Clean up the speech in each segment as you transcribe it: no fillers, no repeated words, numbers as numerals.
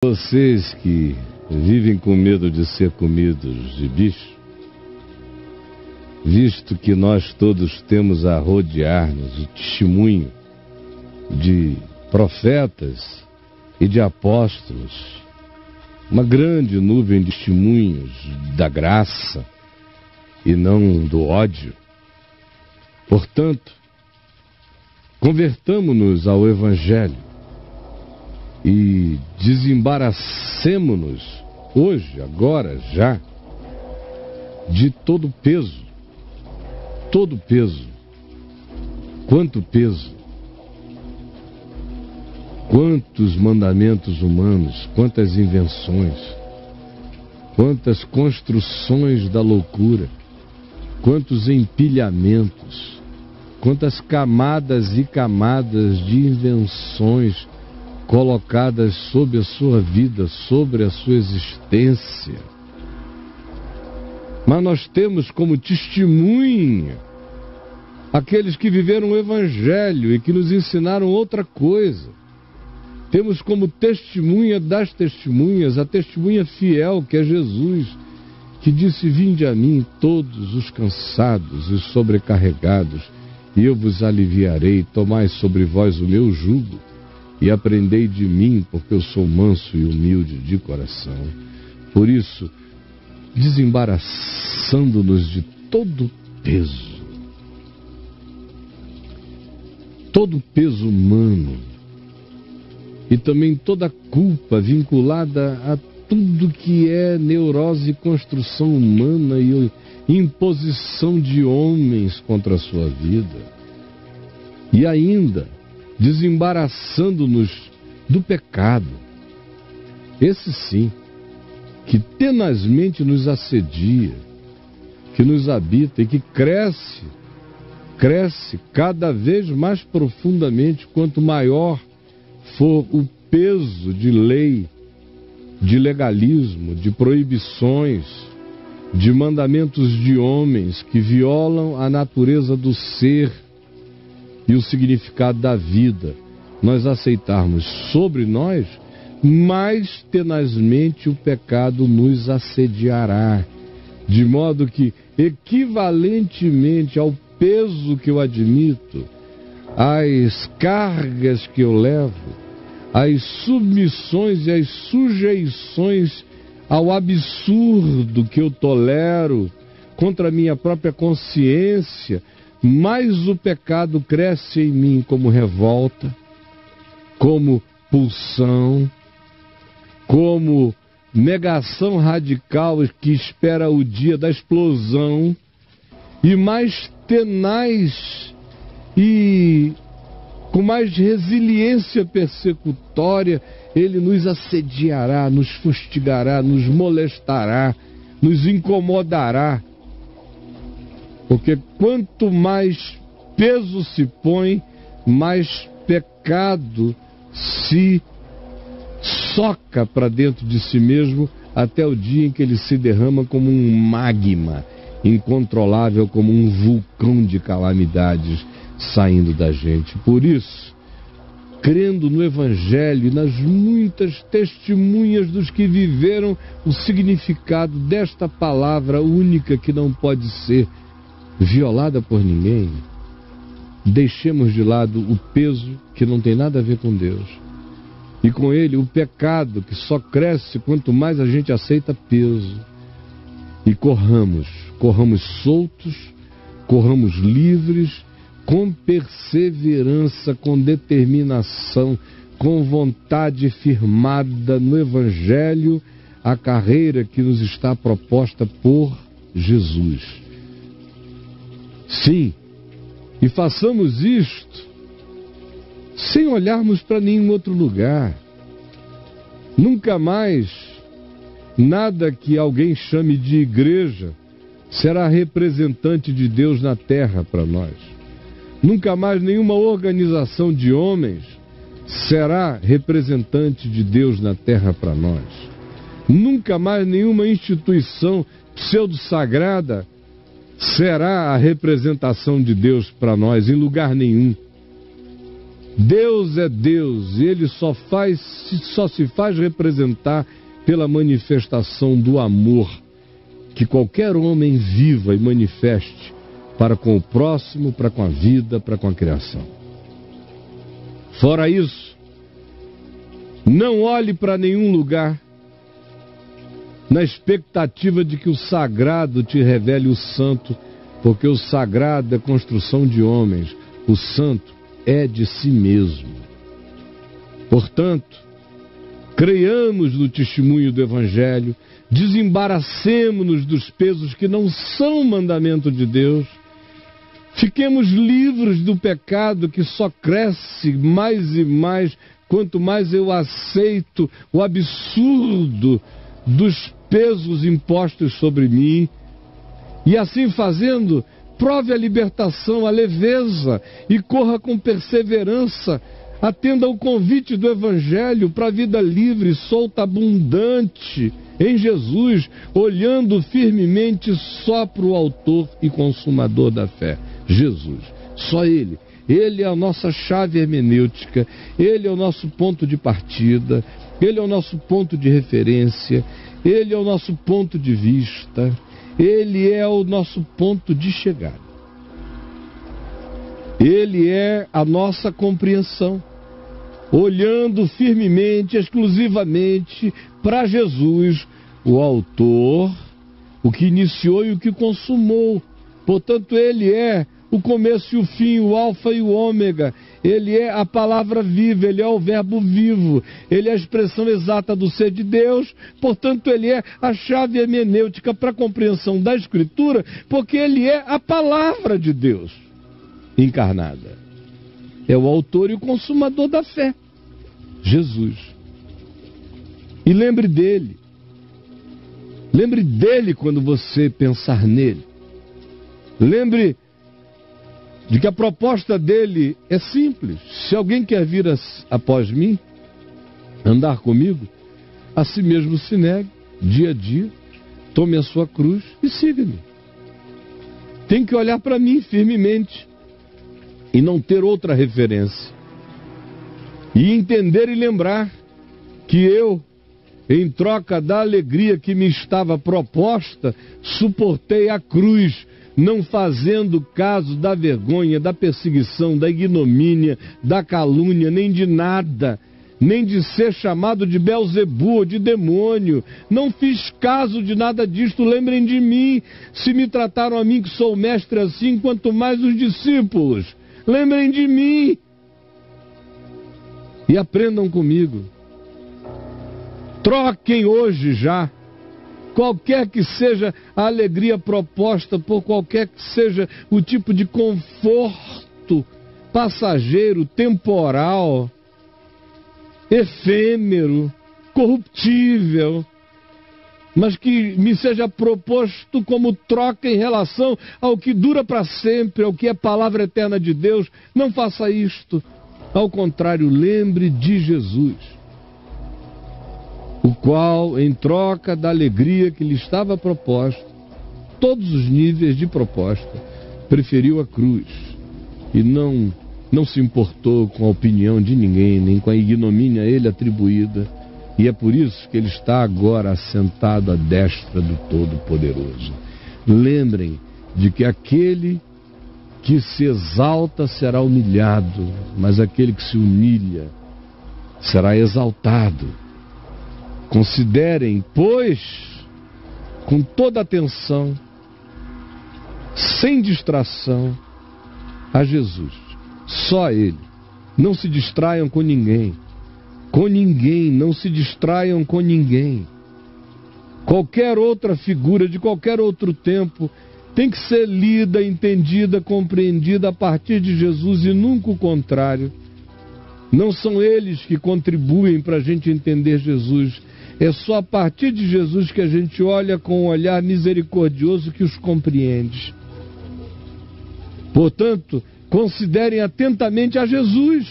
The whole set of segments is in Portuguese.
Vocês que vivem com medo de ser comidos de bicho, visto que nós todos temos a rodear-nos o testemunho de profetas e de apóstolos, uma grande nuvem de testemunhos da graça e não do ódio. Portanto, convertamo-nos ao Evangelho e desembaracemo-nos hoje, agora, já, de todo peso. Todo peso. Quanto peso? Quantos mandamentos humanos, quantas invenções, quantas construções da loucura, quantos empilhamentos, quantas camadas e camadas de invenções colocadas sobre a sua vida, sobre a sua existência. Mas nós temos como testemunha aqueles que viveram o Evangelho e que nos ensinaram outra coisa. Temos como testemunha das testemunhas a testemunha fiel, que é Jesus, que disse: vinde a mim todos os cansados e sobrecarregados, e eu vos aliviarei. Tomai sobre vós o meu jugo e aprendei de mim, porque eu sou manso e humilde de coração. Por isso, desembaraçando-nos de todo peso humano, e também toda culpa vinculada a tudo que é neurose e construção humana e imposição de homens contra a sua vida. E ainda, desembaraçando-nos do pecado, esse sim, que tenazmente nos assedia, que nos habita e que cresce cada vez mais profundamente quanto maior for o peso de lei, de legalismo, de proibições, de mandamentos de homens que violam a natureza do ser e o significado da vida. Nós aceitarmos sobre nós, mais tenazmente o pecado nos assediará, de modo que, equivalentemente ao peso que eu admito, às cargas que eu levo, às submissões e às sujeições ao absurdo que eu tolero contra a minha própria consciência, mais o pecado cresce em mim como revolta, como pulsão, como negação radical que espera o dia da explosão, e mais tenaz e com mais resiliência persecutória, ele nos assediará, nos fustigará, nos molestará, nos incomodará. Porque quanto mais peso se põe, mais pecado se soca para dentro de si mesmo, até o dia em que ele se derrama como um magma incontrolável, como um vulcão de calamidades saindo da gente. Por isso, crendo no Evangelho e nas muitas testemunhas dos que viveram o significado desta palavra única que não pode ser violada por ninguém, deixemos de lado o peso que não tem nada a ver com Deus, e com ele o pecado que só cresce quanto mais a gente aceita peso, e corramos soltos, corramos livres, com perseverança, com determinação, com vontade firmada no Evangelho, a carreira que nos está proposta por Jesus. Sim, e façamos isto sem olharmos para nenhum outro lugar. Nunca mais nada que alguém chame de igreja será representante de Deus na terra para nós. Nunca mais nenhuma organização de homens será representante de Deus na terra para nós. Nunca mais nenhuma instituição pseudo-sagrada será a representação de Deus para nós, em lugar nenhum. Deus é Deus e Ele só se faz representar pela manifestação do amor que qualquer homem viva e manifeste para com o próximo, para com a vida, para com a criação. Fora isso, não olhe para nenhum lugar na expectativa de que o sagrado te revele o santo, porque o sagrado é construção de homens, o santo é de si mesmo. Portanto, creiamos no testemunho do Evangelho, desembaracemo-nos dos pesos que não são mandamento de Deus, fiquemos livres do pecado que só cresce mais e mais, quanto mais eu aceito o absurdo dos pesos impostos sobre mim, e assim fazendo, prove a libertação, a leveza, e corra com perseverança, atenda ao convite do Evangelho para a vida livre, solta, abundante em Jesus, olhando firmemente só para o autor e consumador da fé, Jesus, só Ele. Ele é a nossa chave hermenêutica, Ele é o nosso ponto de partida, Ele é o nosso ponto de referência, Ele é o nosso ponto de vista, Ele é o nosso ponto de chegada. Ele é a nossa compreensão, olhando firmemente, exclusivamente para Jesus, o autor, o que iniciou e o que consumou. Portanto, Ele é o começo e o fim, o alfa e o ômega. Ele é a palavra viva, Ele é o verbo vivo, Ele é a expressão exata do ser de Deus. Portanto, Ele é a chave hermenêutica para a compreensão da Escritura, porque Ele é a palavra de Deus encarnada. É o autor e o consumador da fé, Jesus. E lembre dele. Lembre dele quando você pensar nele. Lembre de que a proposta dele é simples. Se alguém quer vir após mim, andar comigo, a si mesmo se negue, dia a dia, tome a sua cruz e siga-me. Tem que olhar para mim firmemente e não ter outra referência. E entender e lembrar que eu, em troca da alegria que me estava proposta, suportei a cruz, não fazendo caso da vergonha, da perseguição, da ignomínia, da calúnia, nem de nada, nem de ser chamado de Belzebu ou de demônio. Não fiz caso de nada disto, lembrem de mim. Se me trataram a mim, que sou mestre, assim, quanto mais os discípulos. Lembrem de mim. E aprendam comigo. Troquem hoje já, qualquer que seja a alegria proposta, por qualquer que seja o tipo de conforto passageiro, temporal, efêmero, corruptível, mas que me seja proposto como troca em relação ao que dura para sempre, ao que é palavra eterna de Deus. Não faça isto. Ao contrário, lembre de Jesus, o qual, em troca da alegria que lhe estava proposta, todos os níveis de proposta, preferiu a cruz e não se importou com a opinião de ninguém, nem com a ignomínia a ele atribuída, e é por isso que ele está agora assentado à destra do Todo-Poderoso. Lembrem de que aquele que se exalta será humilhado, mas aquele que se humilha será exaltado. Considerem, pois, com toda atenção, sem distração, a Jesus. Só Ele. Não se distraiam com ninguém. Com ninguém. Não se distraiam com ninguém. Qualquer outra figura de qualquer outro tempo tem que ser lida, entendida, compreendida a partir de Jesus e nunca o contrário. Não são eles que contribuem para a gente entender Jesus. É só a partir de Jesus que a gente olha com um olhar misericordioso que os compreende. Portanto, considerem atentamente a Jesus,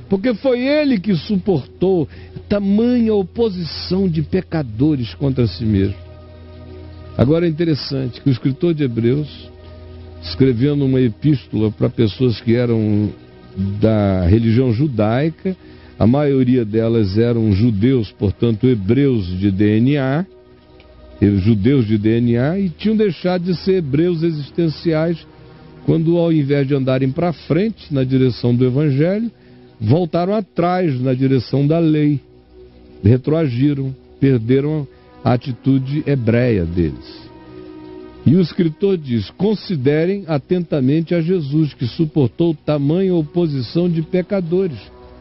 porque foi Ele que suportou tamanha oposição de pecadores contra si mesmo. Agora é interessante que o escritor de Hebreus, escrevendo uma epístola para pessoas que eram da religião judaica, a maioria delas eram judeus, portanto hebreus de DNA, e tinham deixado de ser hebreus existenciais quando, ao invés de andarem para frente na direção do Evangelho, voltaram atrás na direção da lei, retroagiram, perderam a atitude hebreia deles. E o escritor diz: considerem atentamente a Jesus, que suportou tamanha oposição de pecadores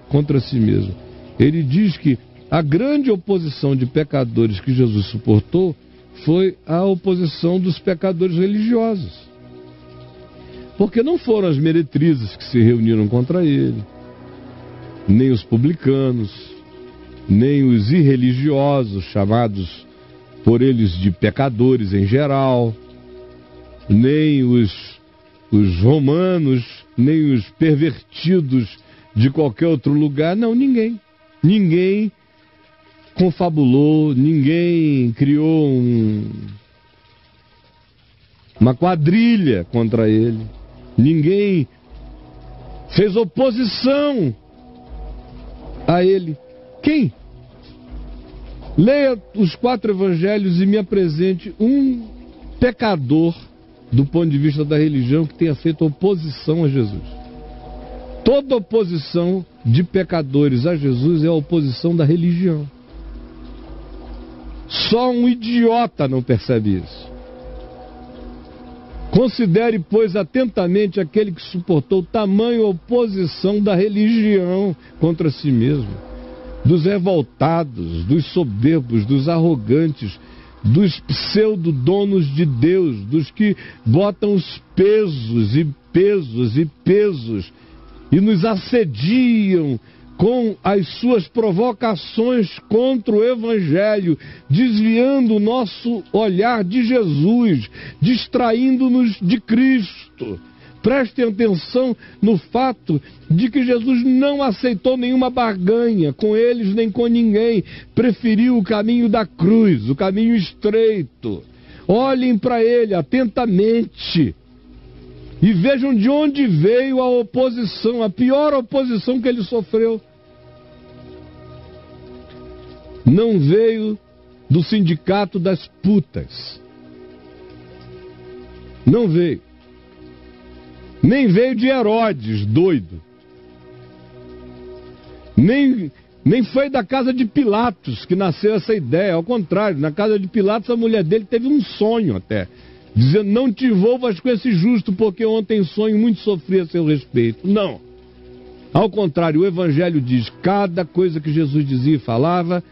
contra si mesmo. Ele diz que a grande oposição de pecadores que Jesus suportou foi a oposição dos pecadores religiosos. Porque não foram as meretrizes que se reuniram contra ele, nem os publicanos, nem os irreligiosos, chamados por eles de pecadores em geral, nem os romanos, nem os pervertidos de qualquer outro lugar. Não, ninguém. Ninguém confabulou, ninguém criou uma quadrilha contra ele, ninguém fez oposição a ele. Quem? Leia os 4 evangelhos e me apresente um pecador, do ponto de vista da religião, que tenha feito oposição a Jesus. Toda oposição de pecadores a Jesus é a oposição da religião. Só um idiota não percebe isso. Considere, pois, atentamente aquele que suportou tamanha oposição da religião contra si mesmo, dos revoltados, dos soberbos, dos arrogantes, dos pseudo-donos de Deus, dos que botam os pesos e nos assediam com as suas provocações contra o Evangelho, desviando o nosso olhar de Jesus, distraindo-nos de Cristo. Prestem atenção no fato de que Jesus não aceitou nenhuma barganha com eles nem com ninguém. Preferiu o caminho da cruz, o caminho estreito. Olhem para ele atentamente e vejam de onde veio a oposição, a pior oposição que ele sofreu. Não veio do sindicato das putas. Não veio. Nem veio de Herodes, doido. Nem foi da casa de Pilatos que nasceu essa ideia. Ao contrário, na casa de Pilatos a mulher dele teve um sonho até, dizendo: não te envolvas com esse justo, porque ontem em sonho muito sofri a seu respeito. Não. Ao contrário, o Evangelho diz: cada coisa que Jesus dizia e falava,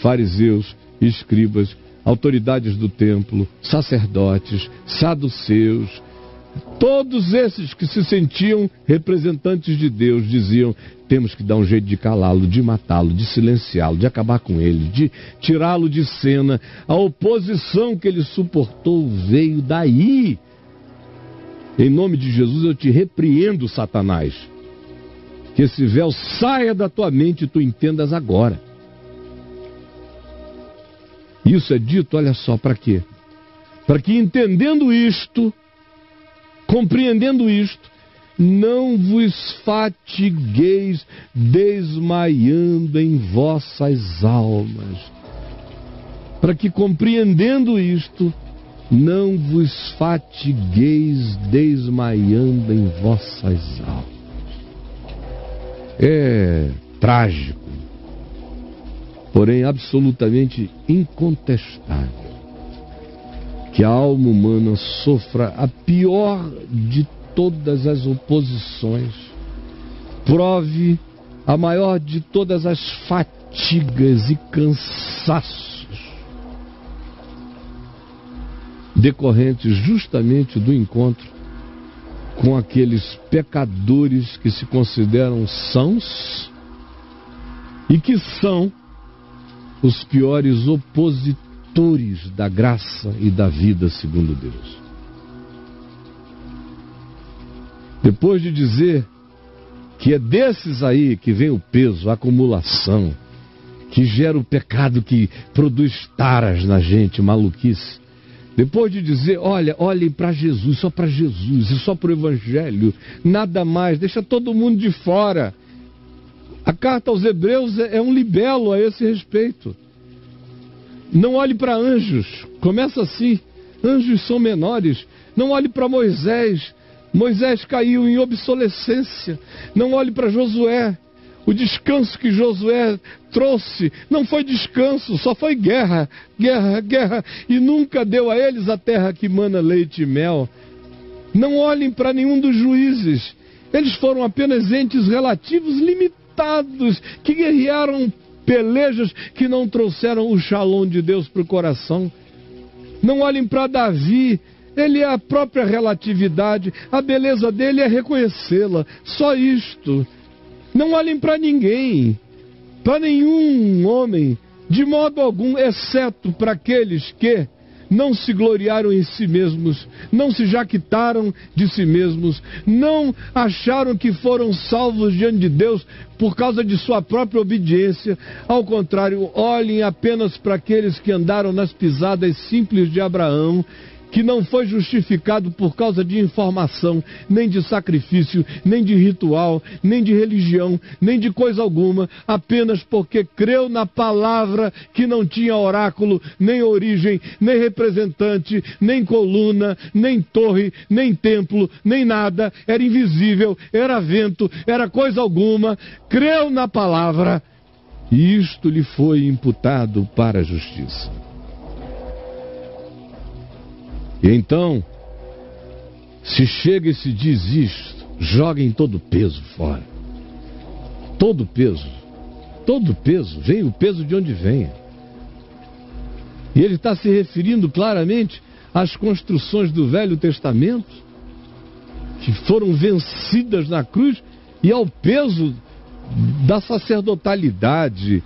fariseus, escribas, autoridades do templo, sacerdotes, saduceus, todos esses que se sentiam representantes de Deus diziam: temos que dar um jeito de calá-lo, de matá-lo, de silenciá-lo, de acabar com ele, de tirá-lo de cena. A oposição que ele suportou veio daí. Em nome de Jesus eu te repreendo, Satanás. Que esse véu saia da tua mente e tu entendas agora. Isso é dito, olha só, para quê? Para que, entendendo isto, compreendendo isto, não vos fatigueis desmaiando em vossas almas. Para que, compreendendo isto, não vos fatigueis desmaiando em vossas almas. É trágico, porém absolutamente incontestável, que a alma humana sofra a pior de todas as oposições, prove a maior de todas as fatigas e cansaços, decorrentes justamente do encontro com aqueles pecadores que se consideram sãos e que são os piores opositores da graça e da vida segundo Deus. Depois de dizer que é desses aí que vem o peso, a acumulação, que gera o pecado, que produz taras na gente, maluquice, Depois de dizer, olhem para Jesus, só para Jesus e só para o Evangelho, nada mais, deixa todo mundo de fora. A carta aos Hebreus é um libelo a esse respeito. Não olhe para anjos, começa assim, anjos são menores. Não olhe para Moisés, Moisés caiu em obsolescência. Não olhe para Josué, o descanso que Josué trouxe não foi descanso, só foi guerra, guerra, guerra, e nunca deu a eles a terra que mana leite e mel. Não olhem para nenhum dos juízes, eles foram apenas entes relativos limitados, que guerrearam pelejas que não trouxeram o shalom de Deus para o coração. Não olhem para Davi, ele é a própria relatividade, a beleza dele é reconhecê-la, só isto. Não olhem para ninguém, para nenhum homem, de modo algum, exceto para aqueles que não se gloriaram em si mesmos, não se jactaram de si mesmos, não acharam que foram salvos diante de Deus por causa de sua própria obediência. Ao contrário, olhem apenas para aqueles que andaram nas pisadas simples de Abraão, que não foi justificado por causa de informação, nem de sacrifício, nem de ritual, nem de religião, nem de coisa alguma, apenas porque creu na palavra que não tinha oráculo, nem origem, nem representante, nem coluna, nem torre, nem templo, nem nada, era invisível, era vento, era coisa alguma, creu na palavra, e isto lhe foi imputado para a justiça. E então, se chega e se diz isto, joguem todo o peso fora. Todo o peso. Todo o peso. Vem o peso de onde venha. E ele está se referindo claramente às construções do Velho Testamento, que foram vencidas na cruz, e ao peso da sacerdotalidade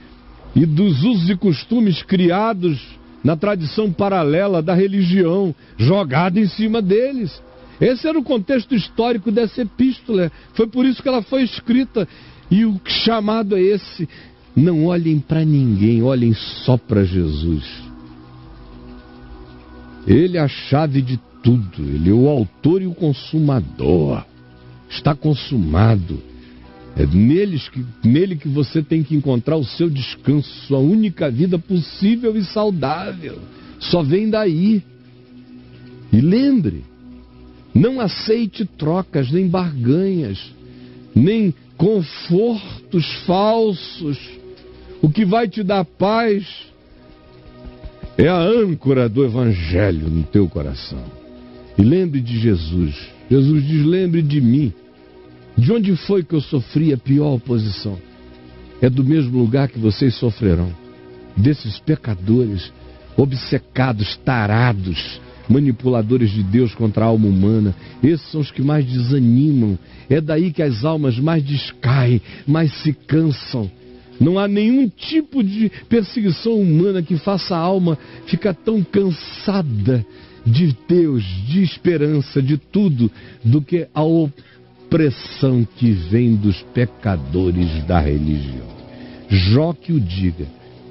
e dos usos e costumes criados na tradição paralela da religião, jogada em cima deles. Esse era o contexto histórico dessa epístola, foi por isso que ela foi escrita, e o chamado é esse: não olhem para ninguém, olhem só para Jesus. Ele é a chave de tudo, ele é o autor e o consumador, está consumado. É nele que você tem que encontrar o seu descanso, a única vida possível e saudável. Só vem daí. E lembre, não aceite trocas, nem barganhas, nem confortos falsos. O que vai te dar paz é a âncora do Evangelho no teu coração. E lembre de Jesus. Jesus diz, lembre de mim. De onde foi que eu sofri a pior oposição? É do mesmo lugar que vocês sofrerão. Desses pecadores, obcecados, tarados, manipuladores de Deus contra a alma humana. Esses são os que mais desanimam. É daí que as almas mais descaem, mais se cansam. Não há nenhum tipo de perseguição humana que faça a alma ficar tão cansada de Deus, de esperança, de tudo, do que a opressão que vem dos pecadores da religião. Jó que o diga,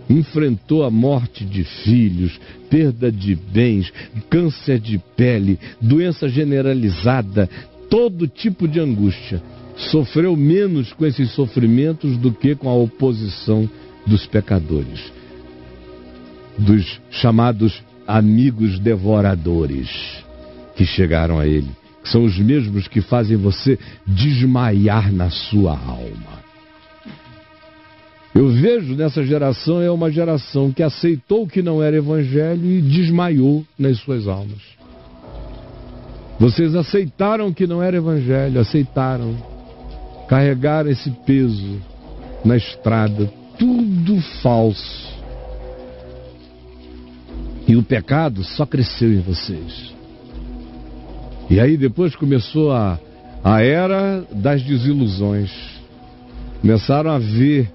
enfrentou a morte de filhos, perda de bens, câncer de pele, doença generalizada, todo tipo de angústia. Sofreu menos com esses sofrimentos do que com a oposição dos pecadores, dos chamados amigos devoradores que chegaram a ele. São os mesmos que fazem você desmaiar na sua alma. Eu vejo nessa geração, é uma geração que aceitou que não era evangelho e desmaiou nas suas almas. Vocês aceitaram que não era evangelho, aceitaram, carregaram esse peso na estrada, tudo falso. E o pecado só cresceu em vocês. E aí depois começou a era das desilusões. Começaram a ver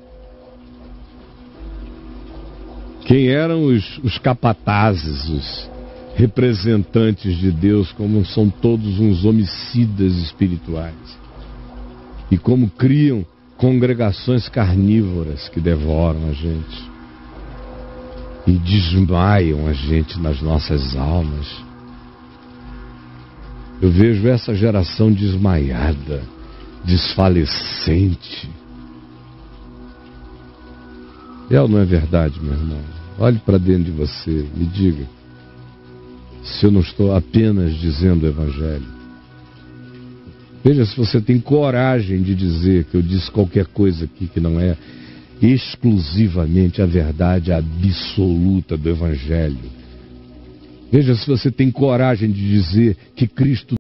quem eram os capatazes, os representantes de Deus, como são todos uns homicidas espirituais. E como criam congregações carnívoras que devoram a gente. e desmaiam a gente nas nossas almas. Eu vejo essa geração desmaiada, desfalecente. É ou não é verdade, meu irmão? Olhe para dentro de você, me diga se eu não estou apenas dizendo o Evangelho. Veja se você tem coragem de dizer que eu disse qualquer coisa aqui que não é exclusivamente a verdade absoluta do Evangelho. Veja se você tem coragem de dizer que Cristo